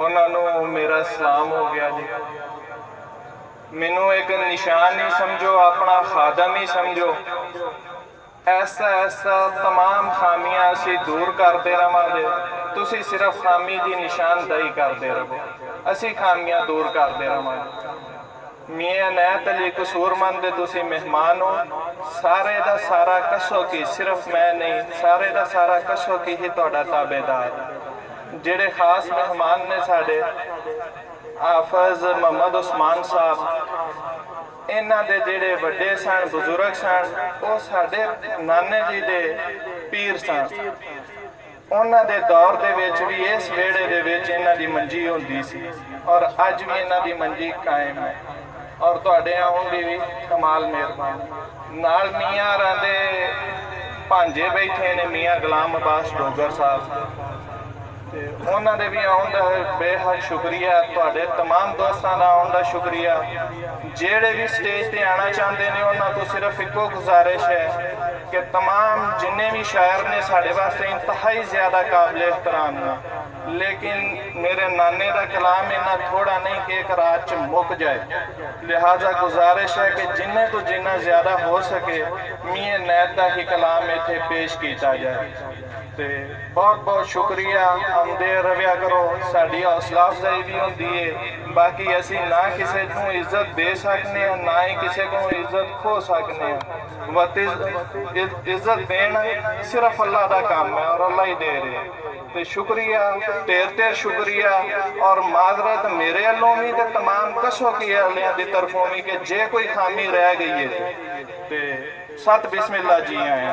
उन्होंने मेरा सलाम हो गया जी। मैनू एक निशान ही समझो, अपना खादम ही समझो। ऐसा ऐसा तमाम खामियां असी दूर करते रहांगे, तुसी सिर्फ खामी की निशानदेही करते रहो, असी खामियां दूर करते रहांगे। मियां इनायत अली कसूरमंद तुसी मेहमान हो। सारे दा सारा कसो की, सिर्फ मैं नहीं, सारे दा सारा कसो की ही तुहाडा ताबेदार। जेड़े खास मेहमान ने साडे हाफिज मोहम्मद उस्मान साहब, इन्हां दे जेड़े वड्डे सन, बुजुर्ग सन, वो साडे नाने जी दे पीर सन। उन्हां दे दौर दे विच भी इस वेड़े दे विच इन्हां दी मंजी हुंदी सी और अज भी इन्हां दी मंजी कायम है। और तुहाडे आउण दी भी कमाल मेहरबानी। नाल मियां होरां दे भांजे बैठे ने, मियां गुलाम अब्बास डोगर साहब, उन्होंने दे भी आउण दा बेहद शुक्रिया। तुहाडे तमाम दोस्तां दा आउण दा शुक्रिया। जेड़े भी स्टेज ते आना चाहते हैं उन्होंने तो सिर्फ एको गुजारिश है कि तमाम जिन्ने भी शायर ने साढ़े वास्ते इंतहाई ज़्यादा काबिल एहतराम ने, लेकिन मेरे नाने का कलाम इन्ना थोड़ा नहीं कि एक रात च मुक जाए। लिहाजा गुजारिश है कि जिन्ने तो जिन्ना ज़्यादा हो सके मियां इनायत का ही कलाम इत्थे पेश किया जाए। तो बहुत बहुत शुक्रिया। आउंदे रव्या करो, साड़ी हौसला अफजाई भी होंदी है। बाकी असी ना किसी को इज्जत दे सकने, ना ही किसी को इज्जत खो सकने। इज्जत देना सिर्फ अल्लाह का काम है और अल्लाह ही दे रहे। तो शुक्रिया, ढेर शुक्रिया। और माजरत मेरे वालों भी तो तमाम कसो की वालियां की तरफों भी कि जे कोई खामी रह गई है तो सत बिस्मिल्लाह जी आया।